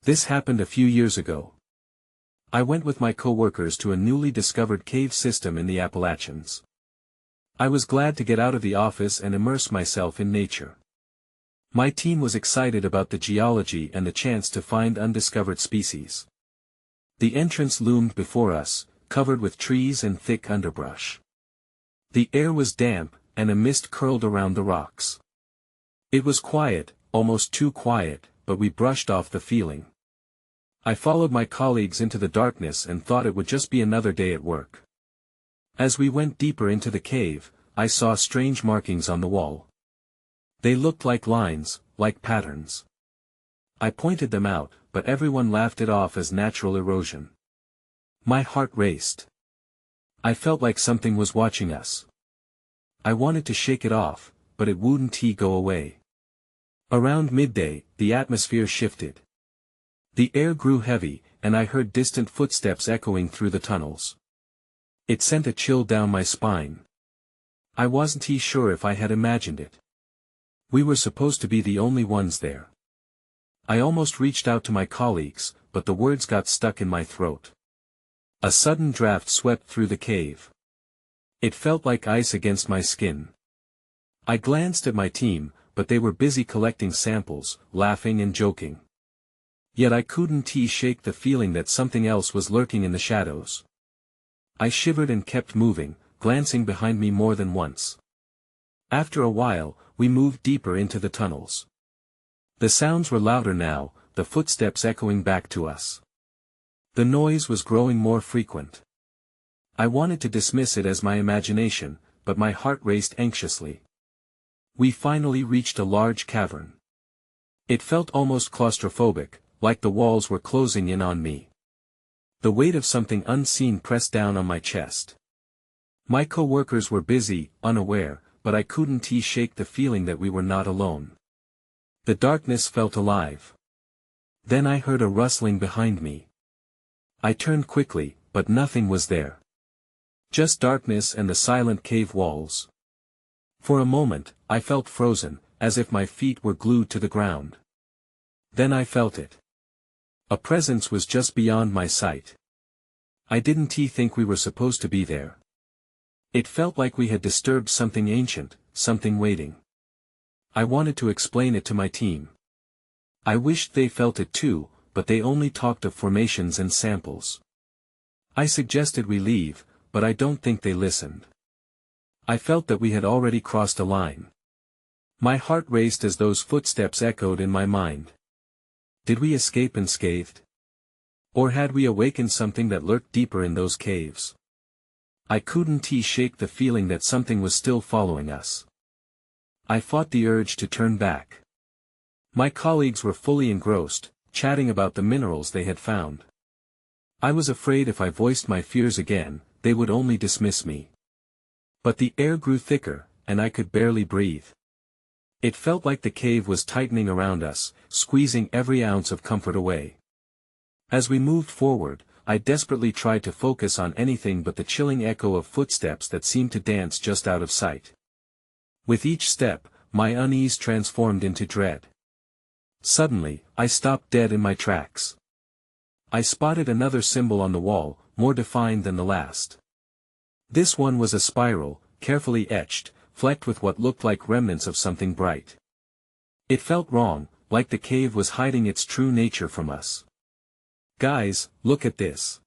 This happened a few years ago. I went with my coworkers to a newly discovered cave system in the Appalachians. I was glad to get out of the office and immerse myself in nature. My team was excited about the geology and the chance to find undiscovered species. The entrance loomed before us, covered with trees and thick underbrush. The air was damp, and a mist curled around the rocks. It was quiet, almost too quiet, but we brushed off the feeling. I followed my colleagues into the darkness and thought it would just be another day at work. As we went deeper into the cave, I saw strange markings on the wall. They looked like lines, like patterns. I pointed them out, but everyone laughed it off as natural erosion. My heart raced. I felt like something was watching us. I wanted to shake it off, but it wouldn't go away. Around midday, the atmosphere shifted. The air grew heavy, and I heard distant footsteps echoing through the tunnels. It sent a chill down my spine. I wasn't sure if I had imagined it. We were supposed to be the only ones there. I almost reached out to my colleagues, but the words got stuck in my throat. A sudden draft swept through the cave. It felt like ice against my skin. I glanced at my team, but they were busy collecting samples, laughing and joking. Yet I couldn't shake the feeling that something else was lurking in the shadows. I shivered and kept moving, glancing behind me more than once. After a while, we moved deeper into the tunnels. The sounds were louder now, the footsteps echoing back to us. The noise was growing more frequent. I wanted to dismiss it as my imagination, but my heart raced anxiously. We finally reached a large cavern. It felt almost claustrophobic, like the walls were closing in on me. The weight of something unseen pressed down on my chest. My coworkers were busy, unaware, but I couldn't shake the feeling that we were not alone. The darkness felt alive. Then I heard a rustling behind me. I turned quickly, but nothing was there. Just darkness and the silent cave walls. For a moment, I felt frozen, as if my feet were glued to the ground. Then I felt it. A presence was just beyond my sight. I didn't think we were supposed to be there. It felt like we had disturbed something ancient, something waiting. I wanted to explain it to my team. I wished they felt it too, but they only talked of formations and samples. I suggested we leave, but I don't think they listened. I felt that we had already crossed a line. My heart raced as those footsteps echoed in my mind. Did we escape unscathed? Or had we awakened something that lurked deeper in those caves? I couldn't shake the feeling that something was still following us. I fought the urge to turn back. My colleagues were fully engrossed, chatting about the minerals they had found. I was afraid if I voiced my fears again, they would only dismiss me. But the air grew thicker, and I could barely breathe. It felt like the cave was tightening around us, squeezing every ounce of comfort away. As we moved forward, I desperately tried to focus on anything but the chilling echo of footsteps that seemed to dance just out of sight. With each step, my unease transformed into dread. Suddenly, I stopped dead in my tracks. I spotted another symbol on the wall, more defined than the last. This one was a spiral, carefully etched, flecked with what looked like remnants of something bright. It felt wrong, like the cave was hiding its true nature from us. "Guys, look at this!"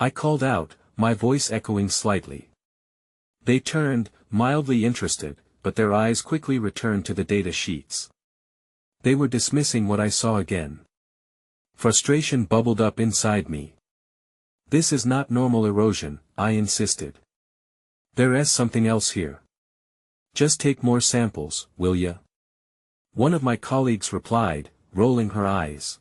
I called out, my voice echoing slightly. They turned, mildly interested, but their eyes quickly returned to the data sheets. They were dismissing what I saw again. Frustration bubbled up inside me. "This is not normal erosion," I insisted. "There is something else here. Just take more samples, will ya?" One of my colleagues replied, rolling her eyes.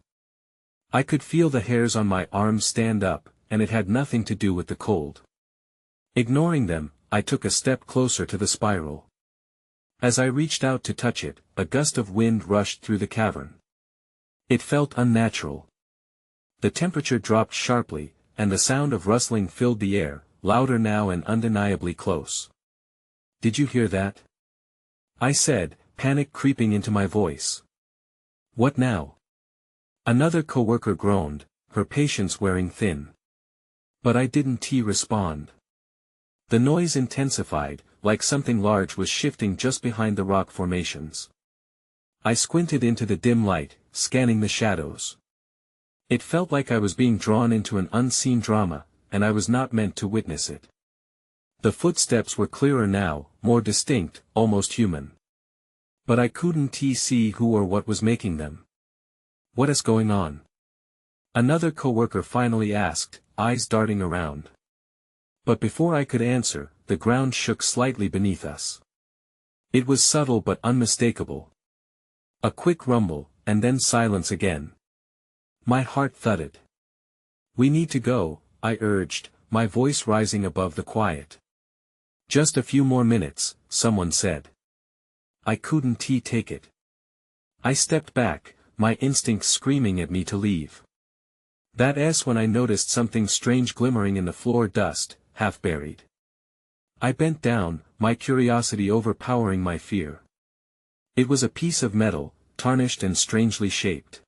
I could feel the hairs on my arms stand up, and it had nothing to do with the cold. Ignoring them, I took a step closer to the spiral. As I reached out to touch it, a gust of wind rushed through the cavern. It felt unnatural. The temperature dropped sharply, and the sound of rustling filled the air, louder now and undeniably close. "Did you hear that?" I said, panic creeping into my voice. "What now?" Another coworker groaned, her patience wearing thin. But I didn't respond. The noise intensified, like something large was shifting just behind the rock formations. I squinted into the dim light, scanning the shadows. It felt like I was being drawn into an unseen drama, and I was not meant to witness it. The footsteps were clearer now, more distinct, almost human. But I couldn't see who or what was making them. "What is going on?" Another coworker finally asked, eyes darting around. But before I could answer, the ground shook slightly beneath us. It was subtle but unmistakable. A quick rumble, and then silence again. My heart thudded. "We need to go," I urged, my voice rising above the quiet. "Just a few more minutes," someone said. I couldn't take it. I stepped back, my instincts screaming at me to leave. That's when I noticed something strange glimmering in the floor dust, half buried. I bent down, my curiosity overpowering my fear. It was a piece of metal, tarnished and strangely shaped.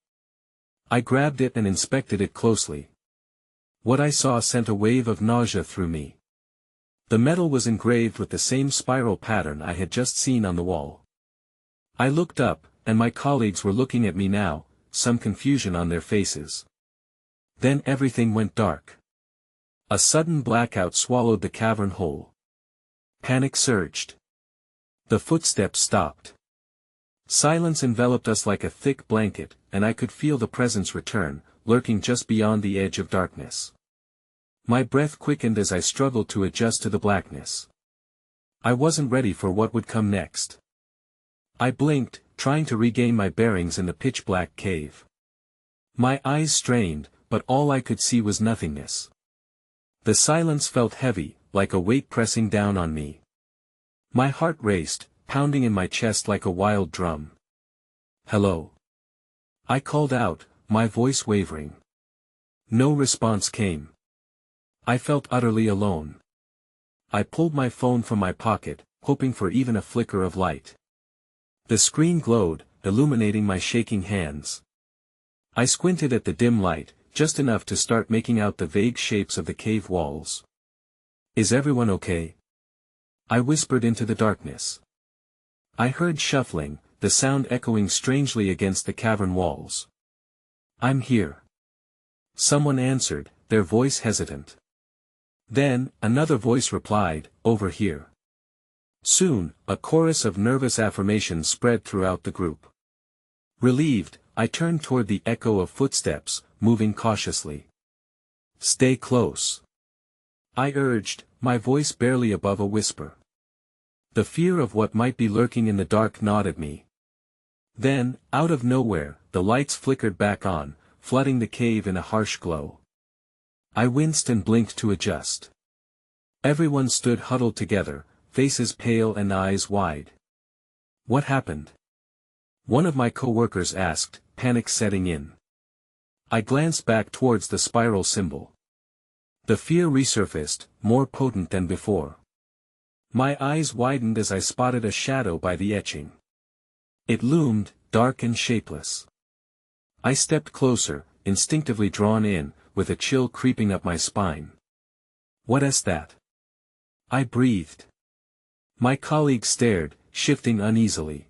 I grabbed it and inspected it closely. What I saw sent a wave of nausea through me. The metal was engraved with the same spiral pattern I had just seen on the wall. I looked up, and my colleagues were looking at me now, some confusion on their faces. Then everything went dark. A sudden blackout swallowed the cavern whole. Panic surged. The footsteps stopped. Silence enveloped us like a thick blanket, and I could feel the presence return, lurking just beyond the edge of darkness. My breath quickened as I struggled to adjust to the blackness. I wasn't ready for what would come next. I blinked, trying to regain my bearings in the pitch-black cave. My eyes strained, but all I could see was nothingness. The silence felt heavy, like a weight pressing down on me. My heart raced, pounding in my chest like a wild drum. "Hello?" I called out, my voice wavering. No response came. I felt utterly alone. I pulled my phone from my pocket, hoping for even a flicker of light. The screen glowed, illuminating my shaking hands. I squinted at the dim light, just enough to start making out the vague shapes of the cave walls. "Is everyone okay?" I whispered into the darkness. I heard shuffling, the sound echoing strangely against the cavern walls. "I'm here." Someone answered, their voice hesitant. Then, another voice replied, "Over here." Soon, a chorus of nervous affirmations spread throughout the group. Relieved, I turned toward the echo of footsteps, moving cautiously. "Stay close," I urged, my voice barely above a whisper. The fear of what might be lurking in the dark gnawed at me. Then, out of nowhere, the lights flickered back on, flooding the cave in a harsh glow. I winced and blinked to adjust. Everyone stood huddled together, faces pale and eyes wide. "What happened?" one of my coworkers asked, panic setting in. I glanced back towards the spiral symbol. The fear resurfaced, more potent than before. My eyes widened as I spotted a shadow by the etching. It loomed, dark and shapeless. I stepped closer, instinctively drawn in, with a chill creeping up my spine. "What is that?" I breathed. My colleague stared, shifting uneasily.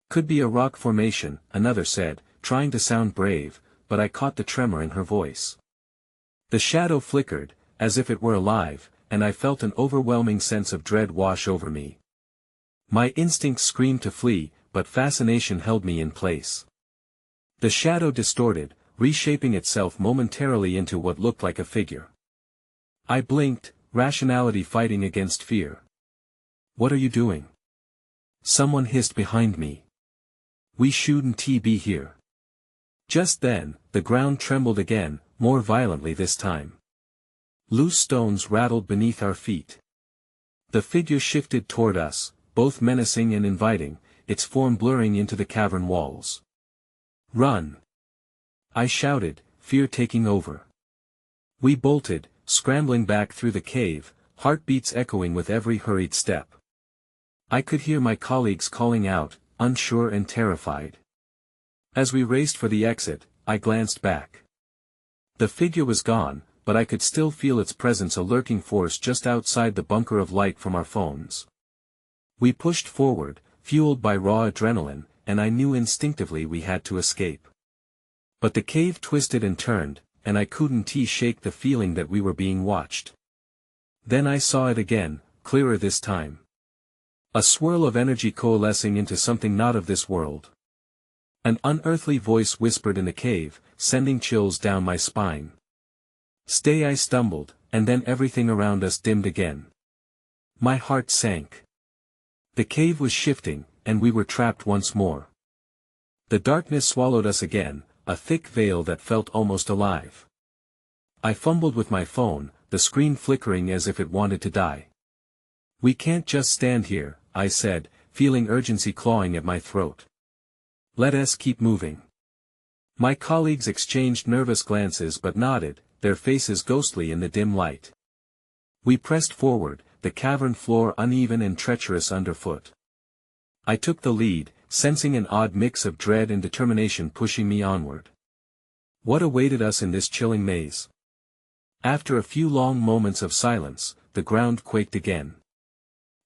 "Could be a rock formation," another said, trying to sound brave, but I caught the tremor in her voice. The shadow flickered, as if it were alive, and I felt an overwhelming sense of dread wash over me. My instincts screamed to flee, but fascination held me in place. The shadow distorted, reshaping itself momentarily into what looked like a figure. I blinked, rationality fighting against fear. "What are you doing?" someone hissed behind me. "We shouldn't be here." Just then, the ground trembled again, more violently this time. Loose stones rattled beneath our feet. The figure shifted toward us, both menacing and inviting, its form blurring into the cavern walls. "Run!" I shouted, fear taking over. We bolted, scrambling back through the cave, heartbeats echoing with every hurried step. I could hear my colleagues calling out, unsure and terrified. As we raced for the exit, I glanced back. The figure was gone, but I could still feel its presence, a lurking force just outside the bunker of light from our phones. We pushed forward, fueled by raw adrenaline, and I knew instinctively we had to escape. But the cave twisted and turned, and I couldn't shake the feeling that we were being watched. Then I saw it again, clearer this time. A swirl of energy coalescing into something not of this world. An unearthly voice whispered in the cave, sending chills down my spine. "Stay," I stumbled, and then everything around us dimmed again. My heart sank. The cave was shifting, and we were trapped once more. The darkness swallowed us again, a thick veil that felt almost alive. I fumbled with my phone, the screen flickering as if it wanted to die. "We can't just stand here," I said, feeling urgency clawing at my throat. "Let us keep moving." My colleagues exchanged nervous glances but nodded, their faces ghostly in the dim light. We pressed forward, the cavern floor uneven and treacherous underfoot. I took the lead, sensing an odd mix of dread and determination pushing me onward. What awaited us in this chilling maze? After a few long moments of silence, the ground quaked again.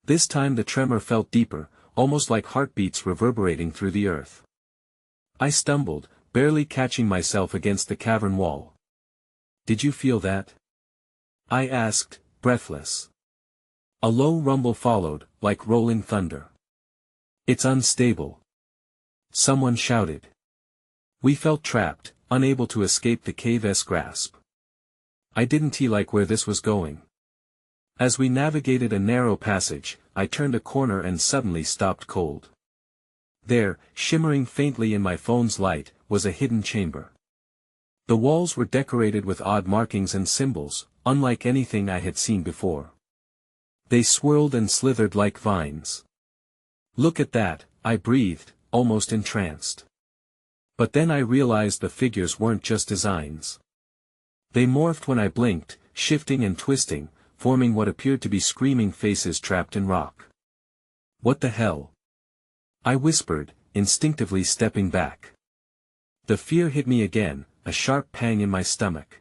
This time the tremor felt deeper, almost like heartbeats reverberating through the earth. I stumbled, barely catching myself against the cavern wall. "Did you feel that?" I asked, breathless. A low rumble followed, like rolling thunder. "It's unstable," someone shouted. We felt trapped, unable to escape the cave's grasp. I didn't like where this was going. As we navigated a narrow passage, I turned a corner and suddenly stopped cold. There, shimmering faintly in my phone's light, was a hidden chamber. The walls were decorated with odd markings and symbols, unlike anything I had seen before. They swirled and slithered like vines. "Look at that," I breathed, almost entranced. But then I realized the figures weren't just designs. They morphed when I blinked, shifting and twisting, forming what appeared to be screaming faces trapped in rock. "What the hell?" I whispered, instinctively stepping back. The fear hit me again, a sharp pang in my stomach.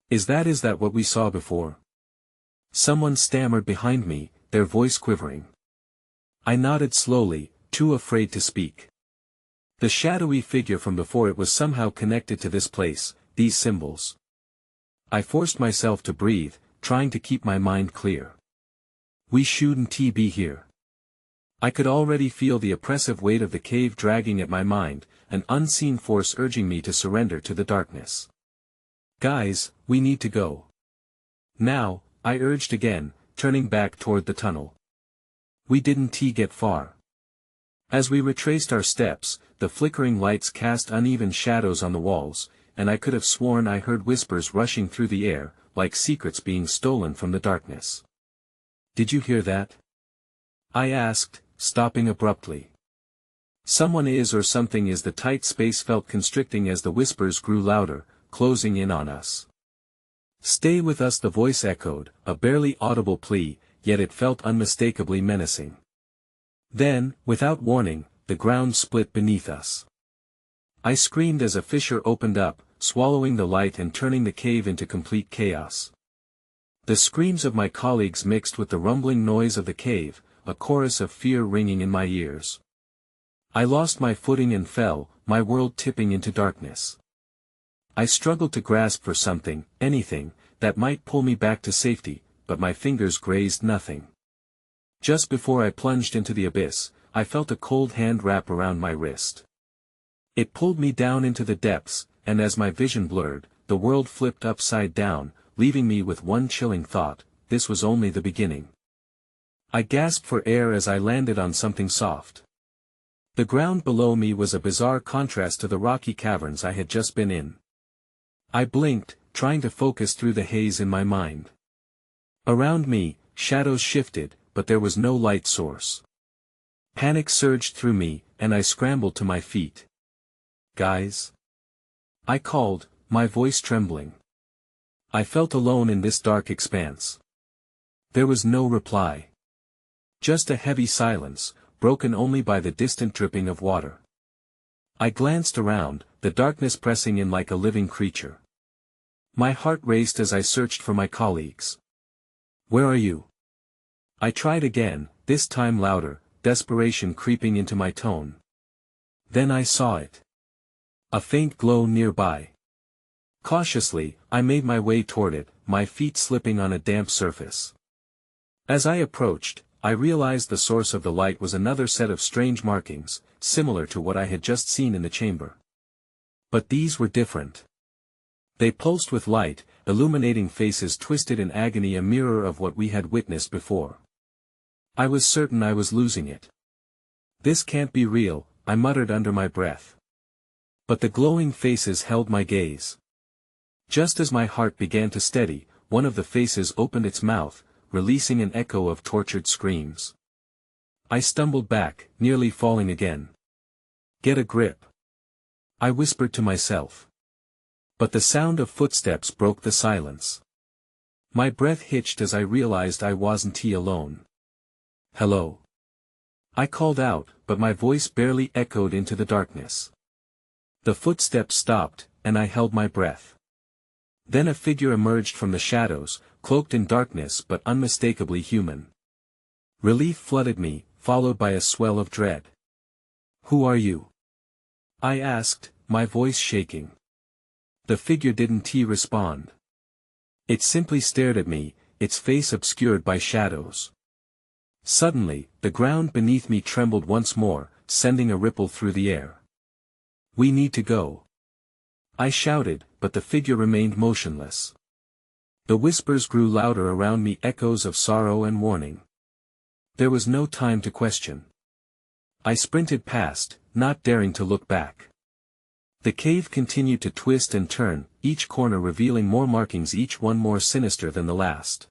Is that what we saw before?" Someone stammered behind me, their voice quivering. I nodded slowly, too afraid to speak. The shadowy figure from before it was somehow connected to this place, these symbols. I forced myself to breathe, trying to keep my mind clear. We shouldn't be here. I could already feel the oppressive weight of the cave dragging at my mind, an unseen force urging me to surrender to the darkness. "Guys, we need to go. Now," I urged again, turning back toward the tunnel. We didn't get far. As we retraced our steps, the flickering lights cast uneven shadows on the walls, and I could have sworn I heard whispers rushing through the air, like secrets being stolen from the darkness. "Did you hear that?" I asked, stopping abruptly. "Someone is or something is." The tight space felt constricting as the whispers grew louder, closing in on us. "Stay with us," the voice echoed, a barely audible plea, yet it felt unmistakably menacing. Then, without warning, the ground split beneath us. I screamed as a fissure opened up, swallowing the light and turning the cave into complete chaos. The screams of my colleagues mixed with the rumbling noise of the cave, a chorus of fear ringing in my ears. I lost my footing and fell, my world tipping into darkness. I struggled to grasp for something, anything, that might pull me back to safety, but my fingers grazed nothing. Just before I plunged into the abyss, I felt a cold hand wrap around my wrist. It pulled me down into the depths, and as my vision blurred, the world flipped upside down, leaving me with one chilling thought: this was only the beginning. I gasped for air as I landed on something soft. The ground below me was a bizarre contrast to the rocky caverns I had just been in. I blinked, trying to focus through the haze in my mind. Around me, shadows shifted, but there was no light source. Panic surged through me, and I scrambled to my feet. "Guys?" I called, my voice trembling. I felt alone in this dark expanse. There was no reply. Just a heavy silence, broken only by the distant dripping of water. I glanced around, the darkness pressing in like a living creature. My heart raced as I searched for my colleagues. "Where are you?" I tried again, this time louder, desperation creeping into my tone. Then I saw it. A faint glow nearby. Cautiously, I made my way toward it, my feet slipping on a damp surface. As I approached, I realized the source of the light was another set of strange markings, similar to what I had just seen in the chamber. But these were different. They pulsed with light, illuminating faces twisted in agony, a mirror of what we had witnessed before. I was certain I was losing it. "This can't be real," I muttered under my breath. But the glowing faces held my gaze. Just as my heart began to steady, one of the faces opened its mouth, releasing an echo of tortured screams. I stumbled back, nearly falling again. "Get a grip," I whispered to myself. But the sound of footsteps broke the silence. My breath hitched as I realized I wasn't alone. "Hello," I called out, but my voice barely echoed into the darkness. The footsteps stopped, and I held my breath. Then a figure emerged from the shadows, cloaked in darkness but unmistakably human. Relief flooded me, followed by a swell of dread. "Who are you?" I asked, my voice shaking. The figure didn't respond. It simply stared at me, its face obscured by shadows. Suddenly, the ground beneath me trembled once more, sending a ripple through the air. "We need to go," I shouted, but the figure remained motionless. The whispers grew louder around me, echoes of sorrow and warning. There was no time to question. I sprinted past, not daring to look back. The cave continued to twist and turn, each corner revealing more markings, each one more sinister than the last.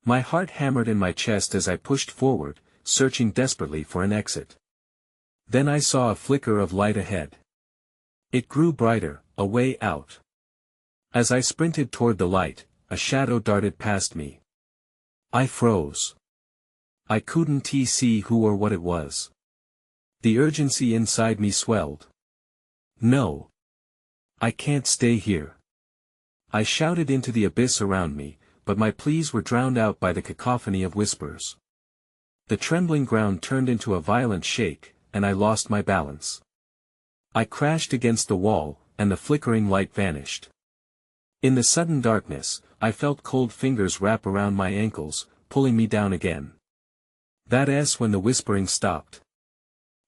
My heart hammered in my chest as I pushed forward, searching desperately for an exit. Then I saw a flicker of light ahead. It grew brighter, a way out. As I sprinted toward the light, a shadow darted past me. I froze. I couldn't see who or what it was. The urgency inside me swelled. "No. I can't stay here." I shouted into the abyss around me, but my pleas were drowned out by the cacophony of whispers. The trembling ground turned into a violent shake, and I lost my balance. I crashed against the wall, and the flickering light vanished. In the sudden darkness, I felt cold fingers wrap around my ankles, pulling me down again. That's when the whispering stopped.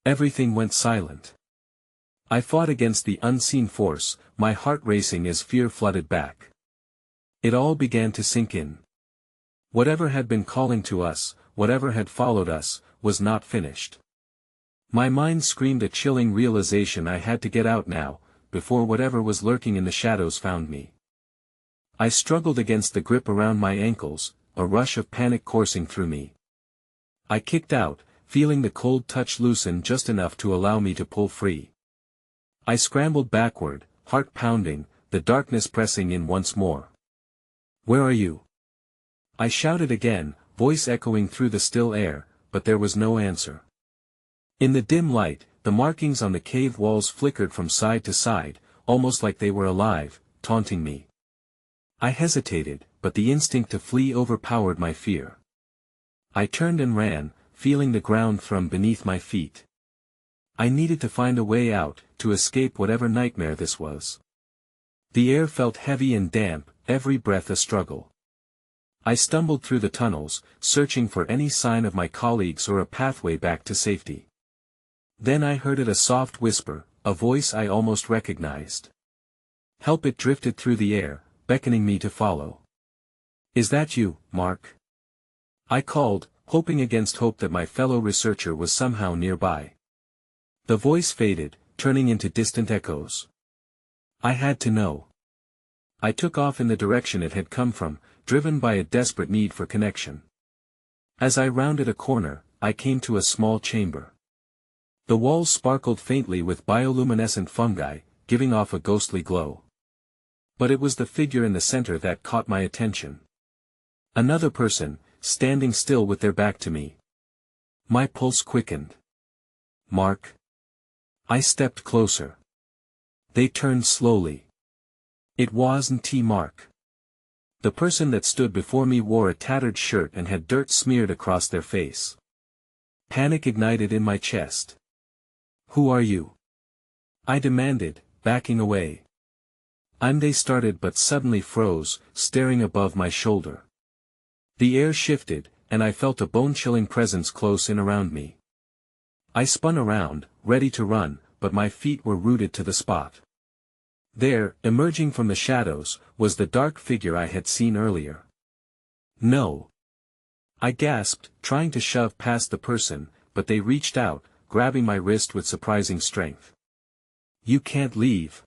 Everything went silent. I fought against the unseen force, my heart racing as fear flooded back. It all began to sink in. Whatever had been calling to us, whatever had followed us, was not finished. My mind screamed a chilling realization I had to get out now, before whatever was lurking in the shadows found me. I struggled against the grip around my ankles, a rush of panic coursing through me. I kicked out, feeling the cold touch loosen just enough to allow me to pull free. I scrambled backward, heart pounding, the darkness pressing in once more. "Where are you?" I shouted again, voice echoing through the still air, but there was no answer. In the dim light, the markings on the cave walls flickered from side to side, almost like they were alive, taunting me. I hesitated, but the instinct to flee overpowered my fear. I turned and ran, feeling the ground thrum beneath my feet. I needed to find a way out, to escape whatever nightmare this was. The air felt heavy and damp, every breath a struggle. I stumbled through the tunnels, searching for any sign of my colleagues or a pathway back to safety. Then I heard a soft whisper, a voice I almost recognized. "Help!" It drifted through the air, beckoning me to follow. "Is that you, Mark?" I called, hoping against hope that my fellow researcher was somehow nearby. The voice faded, turning into distant echoes. I had to know. I took off in the direction it had come from, driven by a desperate need for connection. As I rounded a corner, I came to a small chamber. The walls sparkled faintly with bioluminescent fungi, giving off a ghostly glow. But it was the figure in the center that caught my attention. Another person, standing still with their back to me. My pulse quickened. "Mark?" I stepped closer. They turned slowly. It wasn't Mark. The person that stood before me wore a tattered shirt and had dirt smeared across their face. Panic ignited in my chest. "Who are you?" I demanded, backing away. They started but suddenly froze, staring above my shoulder. The air shifted, and I felt a bone-chilling presence close in around me. I spun around, ready to run, but my feet were rooted to the spot. There, emerging from the shadows, was the dark figure I had seen earlier. "No!" I gasped, trying to shove past the person, but they reached out, grabbing my wrist with surprising strength. "You can't leave!"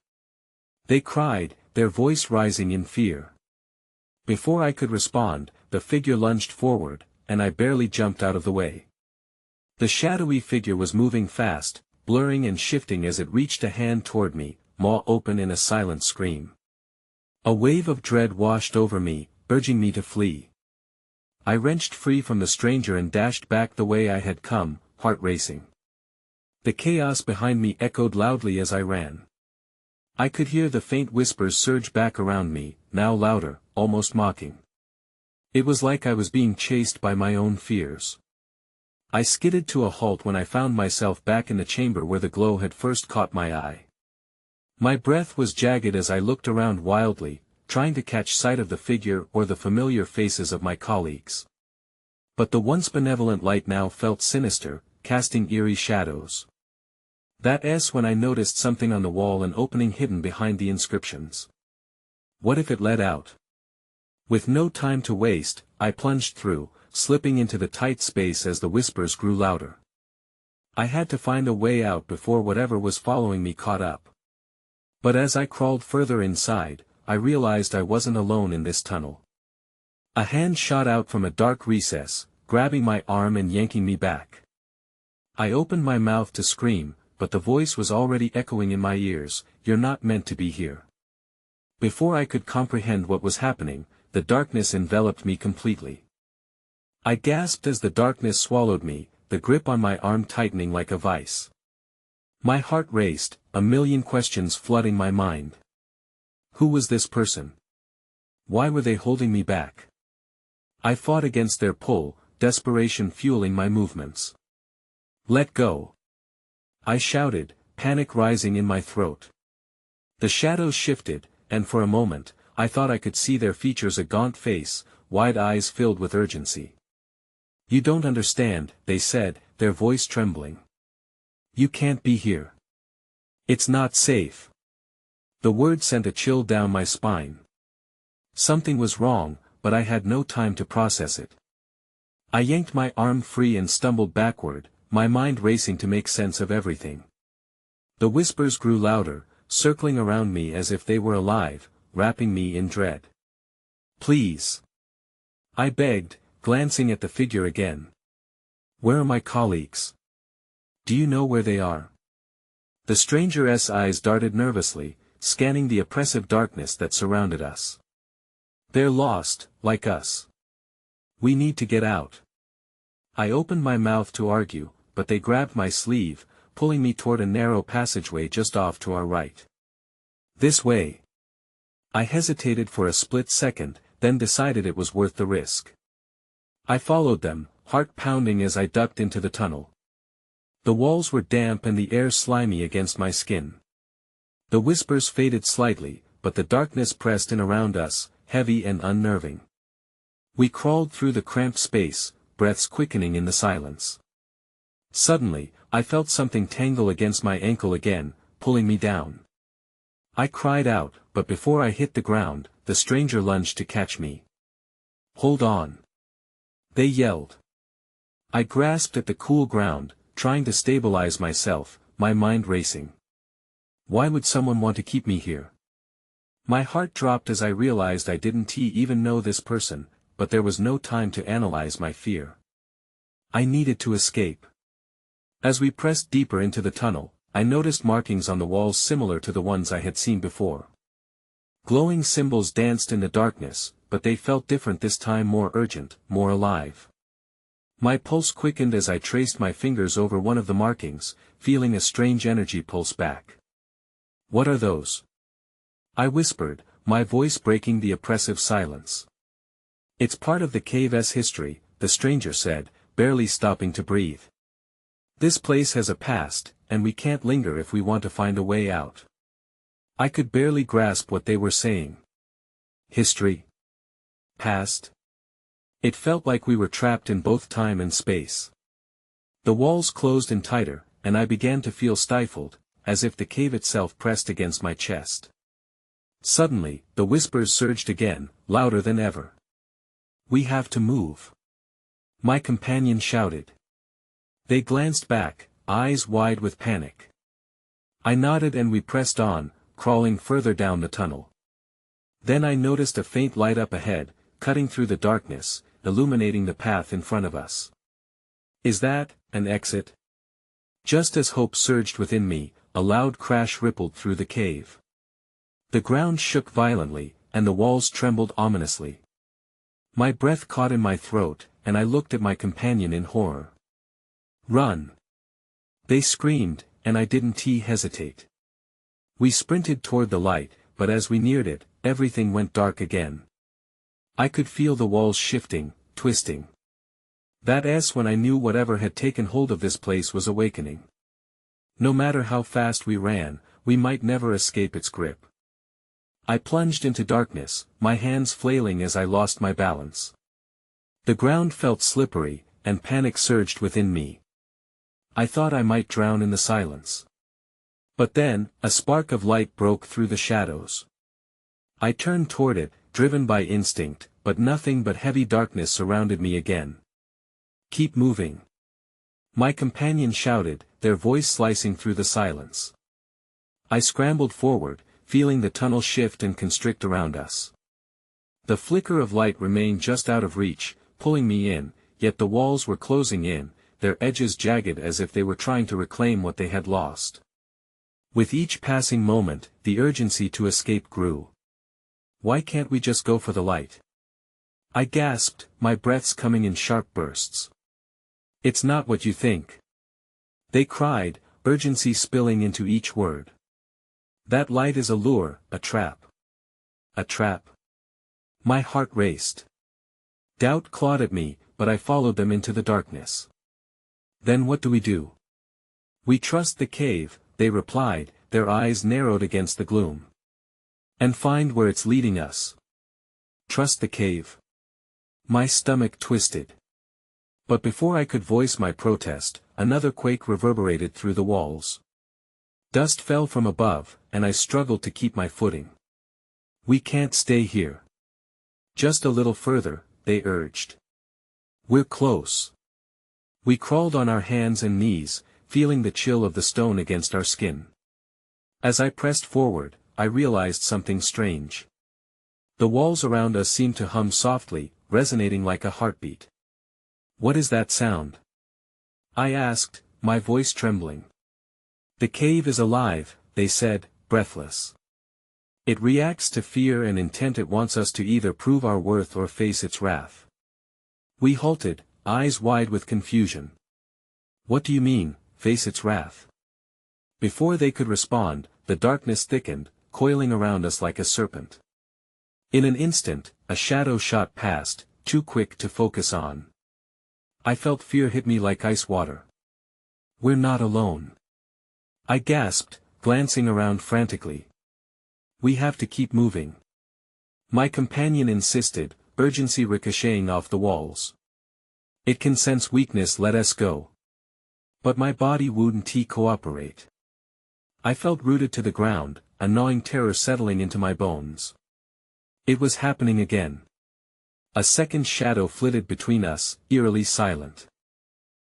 they cried, their voice rising in fear. Before I could respond, the figure lunged forward, and I barely jumped out of the way. The shadowy figure was moving fast, blurring and shifting as it reached a hand toward me, maw open in a silent scream. A wave of dread washed over me, urging me to flee. I wrenched free from the stranger and dashed back the way I had come, heart racing. The chaos behind me echoed loudly as I ran. I could hear the faint whispers surge back around me, now louder, almost mocking. It was like I was being chased by my own fears. I skidded to a halt when I found myself back in the chamber where the glow had first caught my eye. My breath was jagged as I looked around wildly, trying to catch sight of the figure or the familiar faces of my colleagues. But the once benevolent light now felt sinister, casting eerie shadows. That's when I noticed something on the wall, an opening hidden behind the inscriptions. What if it led out? With no time to waste, I plunged through, slipping into the tight space as the whispers grew louder. I had to find a way out before whatever was following me caught up. But as I crawled further inside, I realized I wasn't alone in this tunnel. A hand shot out from a dark recess, grabbing my arm and yanking me back. I opened my mouth to scream, but the voice was already echoing in my ears, "You're not meant to be here." Before I could comprehend what was happening, the darkness enveloped me completely. I gasped as the darkness swallowed me, the grip on my arm tightening like a vice. My heart raced, a million questions flooding my mind. Who was this person? Why were they holding me back? I fought against their pull, desperation fueling my movements. "Let go!" I shouted, panic rising in my throat. The shadows shifted, and for a moment, I thought I could see their features, a gaunt face, wide eyes filled with urgency. "You don't understand," they said, their voice trembling. "You can't be here. It's not safe." The word sent a chill down my spine. Something was wrong, but I had no time to process it. I yanked my arm free and stumbled backward, my mind racing to make sense of everything. The whispers grew louder, circling around me as if they were alive, wrapping me in dread. "Please," I begged, glancing at the figure again. "Where are my colleagues? Do you know where they are?" The stranger's eyes darted nervously, scanning the oppressive darkness that surrounded us. "They're lost, like us. We need to get out." I opened my mouth to argue, but they grabbed my sleeve, pulling me toward a narrow passageway just off to our right. "This way." I hesitated for a split second, then decided it was worth the risk. I followed them, heart pounding as I ducked into the tunnel. The walls were damp and the air slimy against my skin. The whispers faded slightly, but the darkness pressed in around us, heavy and unnerving. We crawled through the cramped space, breaths quickening in the silence. Suddenly, I felt something tangle against my ankle again, pulling me down. I cried out, but before I hit the ground, the stranger lunged to catch me. "Hold on!" they yelled. I grasped at the cool ground, trying to stabilize myself, my mind racing. Why would someone want to keep me here? My heart dropped as I realized I didn't even know this person, but there was no time to analyze my fear. I needed to escape. As we pressed deeper into the tunnel, I noticed markings on the walls similar to the ones I had seen before. Glowing symbols danced in the darkness, but they felt different this time, more urgent, more alive. My pulse quickened as I traced my fingers over one of the markings, feeling a strange energy pulse back. "What are those?" I whispered, my voice breaking the oppressive silence. "It's part of the cave's history," the stranger said, barely stopping to breathe. "This place has a past, and we can't linger if we want to find a way out." I could barely grasp what they were saying. History? Past? It felt like we were trapped in both time and space. The walls closed in tighter, and I began to feel stifled, as if the cave itself pressed against my chest. Suddenly, the whispers surged again, louder than ever. "We have to move," my companion shouted. They glanced back, eyes wide with panic. I nodded and we pressed on, crawling further down the tunnel. Then I noticed a faint light up ahead, cutting through the darkness, illuminating the path in front of us. "Is that an exit?" Just as hope surged within me, a loud crash rippled through the cave. The ground shook violently, and the walls trembled ominously. My breath caught in my throat, and I looked at my companion in horror. "Run!" they screamed, and I didn't hesitate. We sprinted toward the light, but as we neared it, everything went dark again. I could feel the walls shifting, twisting. That's when I knew whatever had taken hold of this place was awakening. No matter how fast we ran, we might never escape its grip. I plunged into darkness, my hands flailing as I lost my balance. The ground felt slippery, and panic surged within me. I thought I might drown in the silence. But then, a spark of light broke through the shadows. I turned toward it, driven by instinct, but nothing but heavy darkness surrounded me again. "Keep moving," my companion shouted, their voice slicing through the silence. I scrambled forward, feeling the tunnel shift and constrict around us. The flicker of light remained just out of reach, pulling me in, yet the walls were closing in, their edges jagged as if they were trying to reclaim what they had lost. With each passing moment, the urgency to escape grew. "Why can't we just go for the light?" I gasped, my breaths coming in sharp bursts. "It's not what you think," they cried, urgency spilling into each word. "That light is a lure, a trap." "A trap?" My heart raced. Doubt clawed at me, but I followed them into the darkness. "Then what do we do?" "We trust the cave," they replied, their eyes narrowed against the gloom. "And find where it's leading us." "Trust the cave?" My stomach twisted. But before I could voice my protest, another quake reverberated through the walls. Dust fell from above, and I struggled to keep my footing. "We can't stay here." "Just a little further," they urged. "We're close." We crawled on our hands and knees, feeling the chill of the stone against our skin. As I pressed forward, I realized something strange. The walls around us seemed to hum softly, resonating like a heartbeat. "What is that sound?" I asked, my voice trembling. "The cave is alive," they said, breathless. "It reacts to fear and intent. It wants us to either prove our worth or face its wrath." We halted, eyes wide with confusion. "What do you mean, face its wrath?" Before they could respond, the darkness thickened, coiling around us like a serpent. In an instant, a shadow shot past, too quick to focus on. I felt fear hit me like ice water. "We're not alone," I gasped, glancing around frantically. "We have to keep moving," my companion insisted, urgency ricocheting off the walls. "It can sense weakness. Let us go." But my body wouldn't cooperate. I felt rooted to the ground, a gnawing terror settling into my bones. It was happening again. A second shadow flitted between us, eerily silent.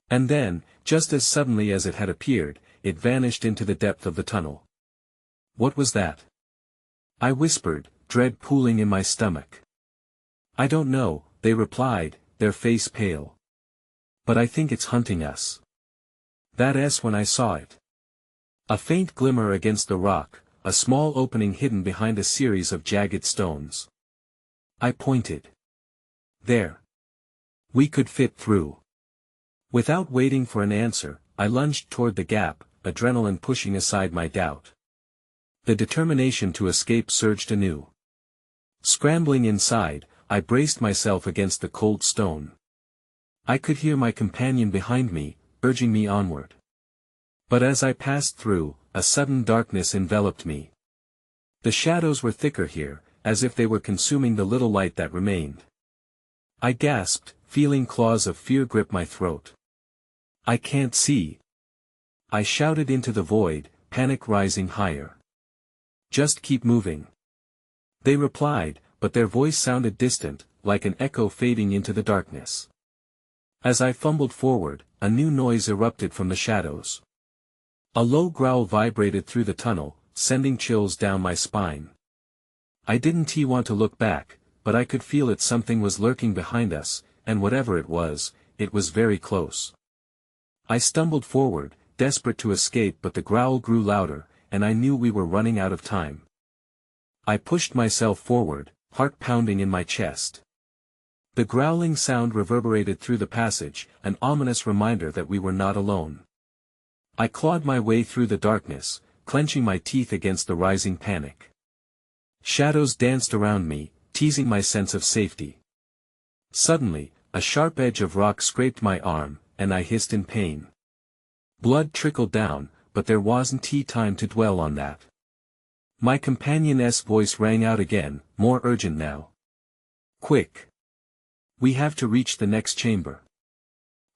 And then, just as suddenly as it had appeared, it vanished into the depth of the tunnel. "What was that?" I whispered, dread pooling in my stomach. "I don't know," they replied, their face pale. "But I think it's hunting us." That's when I saw it. A faint glimmer against the rock, a small opening hidden behind a series of jagged stones. I pointed. "There. We could fit through." Without waiting for an answer, I lunged toward the gap, adrenaline pushing aside my doubt. The determination to escape surged anew. Scrambling inside, I braced myself against the cold stone. I could hear my companion behind me, urging me onward. But as I passed through, a sudden darkness enveloped me. The shadows were thicker here, as if they were consuming the little light that remained. I gasped, feeling claws of fear grip my throat. I can't see. I shouted into the void, panic rising higher. Just keep moving. They replied, but their voice sounded distant, like an echo fading into the darkness. As I fumbled forward, a new noise erupted from the shadows. A low growl vibrated through the tunnel, sending chills down my spine. I didn't want to look back, but I could feel that something was lurking behind us, and whatever it was very close. I stumbled forward, desperate to escape, but the growl grew louder, and I knew we were running out of time. I pushed myself forward, heart pounding in my chest. The growling sound reverberated through the passage, an ominous reminder that we were not alone. I clawed my way through the darkness, clenching my teeth against the rising panic. Shadows danced around me, teasing my sense of safety. Suddenly, a sharp edge of rock scraped my arm, and I hissed in pain. Blood trickled down, but there wasn't time to dwell on that. My companion's voice rang out again, more urgent now. Quick! We have to reach the next chamber.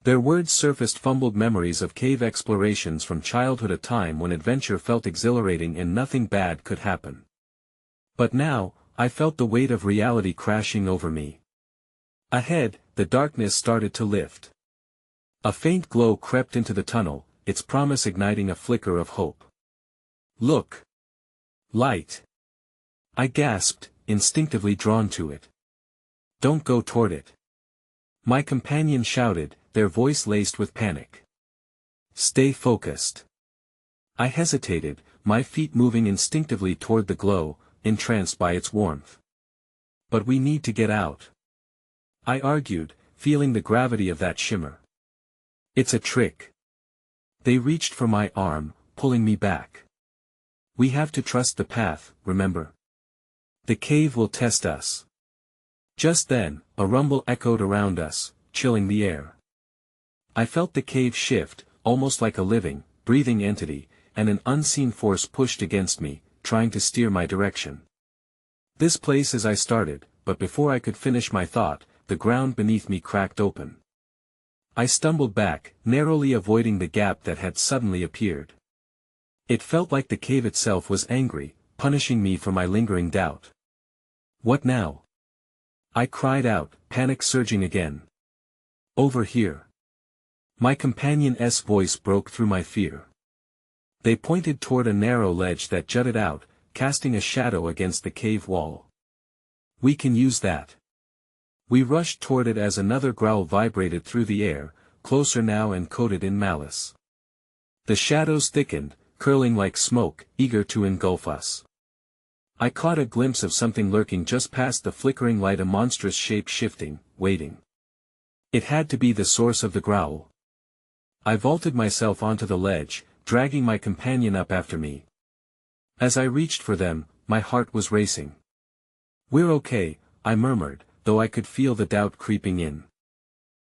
Their words surfaced fumbled memories of cave explorations from childhood, a time when adventure felt exhilarating and nothing bad could happen. But now, I felt the weight of reality crashing over me. Ahead, the darkness started to lift. A faint glow crept into the tunnel, its promise igniting a flicker of hope. Look! Light! I gasped, instinctively drawn to it. Don't go toward it. My companion shouted, their voice laced with panic. Stay focused. I hesitated, my feet moving instinctively toward the glow, entranced by its warmth. But we need to get out. I argued, feeling the gravity of that shimmer. It's a trick. They reached for my arm, pulling me back. We have to trust the path, remember? The cave will test us. Just then, a rumble echoed around us, chilling the air. I felt the cave shift, almost like a living, breathing entity, and an unseen force pushed against me, trying to steer my direction. This place as I started, but before I could finish my thought, the ground beneath me cracked open. I stumbled back, narrowly avoiding the gap that had suddenly appeared. It felt like the cave itself was angry, punishing me for my lingering doubt. What now? I cried out, panic surging again. Over here. My companion's voice broke through my fear. They pointed toward a narrow ledge that jutted out, casting a shadow against the cave wall. We can use that. We rushed toward it as another growl vibrated through the air, closer now and coated in malice. The shadows thickened, curling like smoke, eager to engulf us. I caught a glimpse of something lurking just past the flickering light, a monstrous shape shifting, waiting. It had to be the source of the growl. I vaulted myself onto the ledge, dragging my companion up after me. As I reached for them, my heart was racing. We're okay, I murmured, though I could feel the doubt creeping in.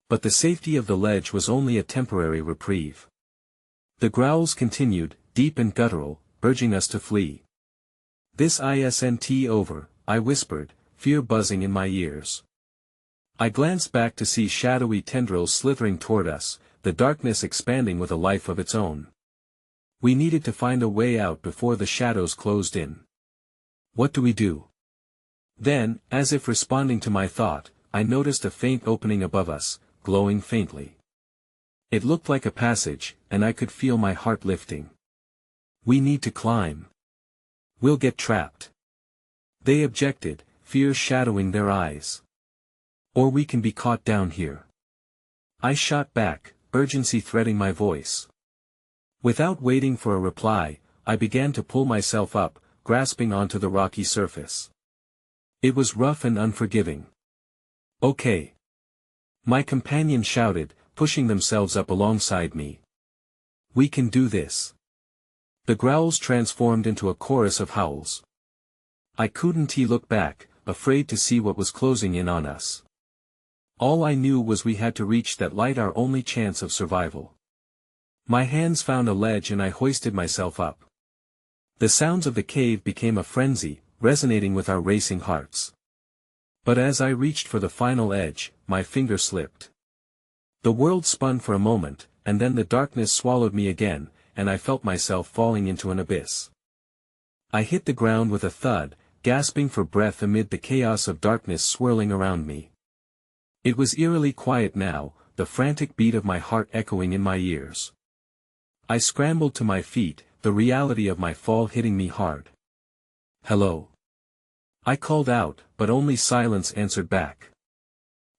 But the safety of the ledge was only a temporary reprieve. The growls continued, deep and guttural, urging us to flee. This isn't over, I whispered, fear buzzing in my ears. I glanced back to see shadowy tendrils slithering toward us, the darkness expanding with a life of its own. We needed to find a way out before the shadows closed in. What do we do? Then, as if responding to my thought, I noticed a faint opening above us, glowing faintly. It looked like a passage, and I could feel my heart lifting. We need to climb. We'll get trapped. They objected, fear shadowing their eyes. Or we can be caught down here. I shot back, urgency threading my voice. Without waiting for a reply, I began to pull myself up, grasping onto the rocky surface. It was rough and unforgiving. Okay. My companion shouted, pushing themselves up alongside me. "We can do this." The growls transformed into a chorus of howls. I couldn't look back, afraid to see what was closing in on us. All I knew was we had to reach that light, our only chance of survival. My hands found a ledge and I hoisted myself up. The sounds of the cave became a frenzy, resonating with our racing hearts. But as I reached for the final edge, my finger slipped. The world spun for a moment, and then the darkness swallowed me again, and I felt myself falling into an abyss. I hit the ground with a thud, gasping for breath amid the chaos of darkness swirling around me. It was eerily quiet now, the frantic beat of my heart echoing in my ears. I scrambled to my feet, the reality of my fall hitting me hard. "Hello?" I called out, but only silence answered back.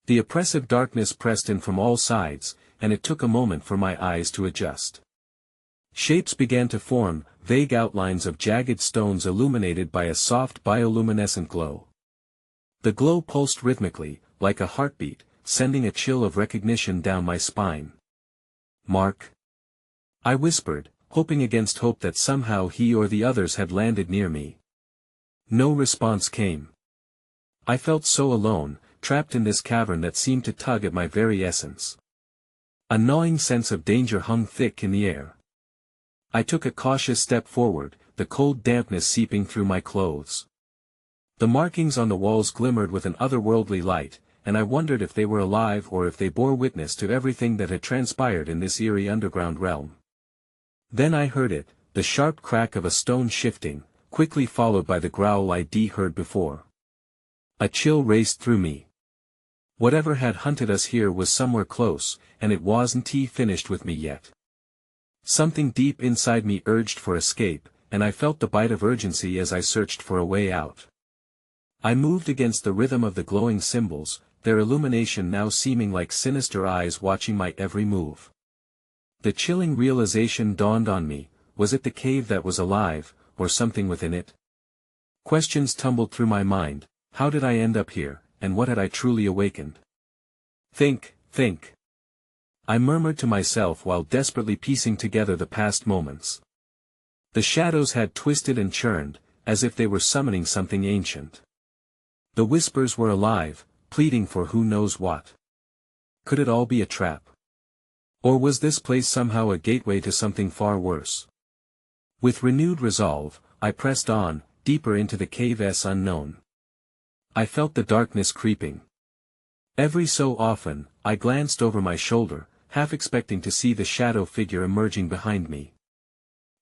The oppressive darkness pressed in from all sides, and it took a moment for my eyes to adjust. Shapes began to form, vague outlines of jagged stones illuminated by a soft bioluminescent glow. The glow pulsed rhythmically, like a heartbeat, sending a chill of recognition down my spine. "Mark?" I whispered, hoping against hope that somehow he or the others had landed near me. No response came. I felt so alone, trapped in this cavern that seemed to tug at my very essence. A gnawing sense of danger hung thick in the air. I took a cautious step forward, the cold dampness seeping through my clothes. The markings on the walls glimmered with an otherworldly light, and I wondered if they were alive or if they bore witness to everything that had transpired in this eerie underground realm. Then I heard it, the sharp crack of a stone shifting, quickly followed by the growl I'd heard before. A chill raced through me. Whatever had hunted us here was somewhere close, and it wasn't finished with me yet. Something deep inside me urged for escape, and I felt the bite of urgency as I searched for a way out. I moved against the rhythm of the glowing symbols, their illumination now seeming like sinister eyes watching my every move. The chilling realization dawned on me, was it the cave that was alive, or something within it? Questions tumbled through my mind: how did I end up here, and what had I truly awakened? Think. I murmured to myself while desperately piecing together the past moments. The shadows had twisted and churned, as if they were summoning something ancient. The whispers were alive, pleading for who knows what. Could it all be a trap? Or was this place somehow a gateway to something far worse? With renewed resolve, I pressed on, deeper into the cave's unknown. I felt the darkness creeping. Every so often, I glanced over my shoulder, half expecting to see the shadow figure emerging behind me.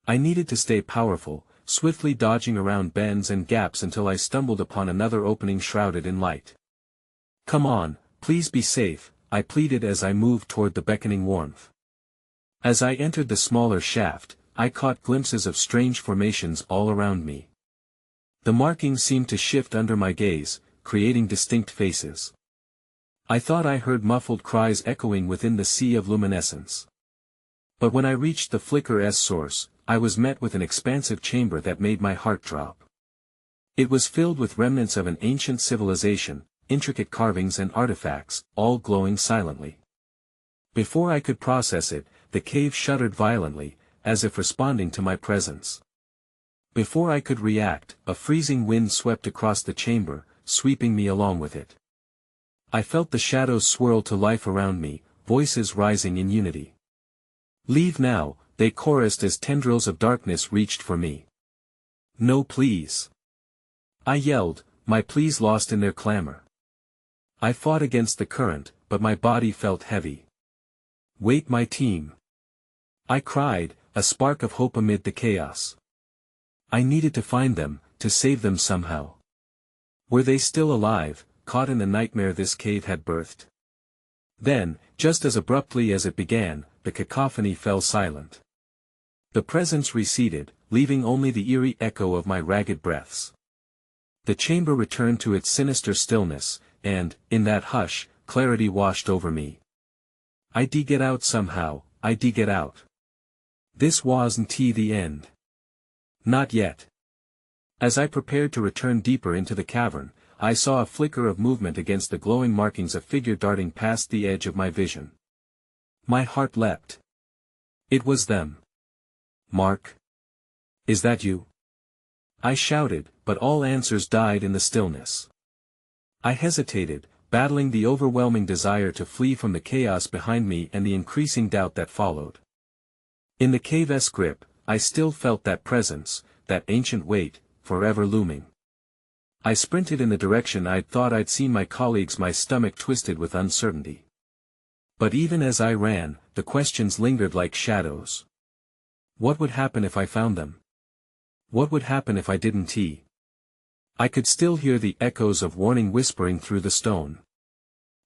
I needed to stay powerful, swiftly dodging around bends and gaps until I stumbled upon another opening shrouded in light. "Come on, please be safe," I pleaded as I moved toward the beckoning warmth. As I entered the smaller shaft, I caught glimpses of strange formations all around me. The markings seemed to shift under my gaze, creating distinct faces. I thought I heard muffled cries echoing within the sea of luminescence. But when I reached the flicker's source, I was met with an expansive chamber that made my heart drop. It was filled with remnants of an ancient civilization, intricate carvings and artifacts, all glowing silently. Before I could process it, the cave shuddered violently, as if responding to my presence. Before I could react, a freezing wind swept across the chamber, sweeping me along with it. I felt the shadows swirl to life around me, voices rising in unity. "Leave now," they chorused as tendrils of darkness reached for me. "No, please," I yelled, my pleas lost in their clamor. I fought against the current, but my body felt heavy. "Wait, my team," I cried, a spark of hope amid the chaos. I needed to find them, to save them somehow. Were they still alive, caught in the nightmare this cave had birthed? Then, just as abruptly as it began, the cacophony fell silent. The presence receded, leaving only the eerie echo of my ragged breaths. The chamber returned to its sinister stillness, and, in that hush, clarity washed over me. I'd get out somehow, I'd get out. This wasn't the end. Not yet. As I prepared to return deeper into the cavern, I saw a flicker of movement against the glowing markings, a figure darting past the edge of my vision. My heart leapt. It was them. "Mark? Is that you?" I shouted, but all answers died in the stillness. I hesitated, battling the overwhelming desire to flee from the chaos behind me and the increasing doubt that followed. In the cave's grip, I still felt that presence, that ancient weight, forever looming. I sprinted in the direction I'd thought I'd seen my colleagues, my stomach twisted with uncertainty. But even as I ran, the questions lingered like shadows. What would happen if I found them? What would happen if I didn't? I could still hear the echoes of warning whispering through the stone.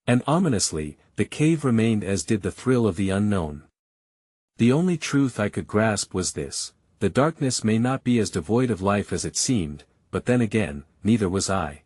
And ominously, the cave remained, as did the thrill of the unknown. The only truth I could grasp was this: the darkness may not be as devoid of life as it seemed, but then again, neither was I.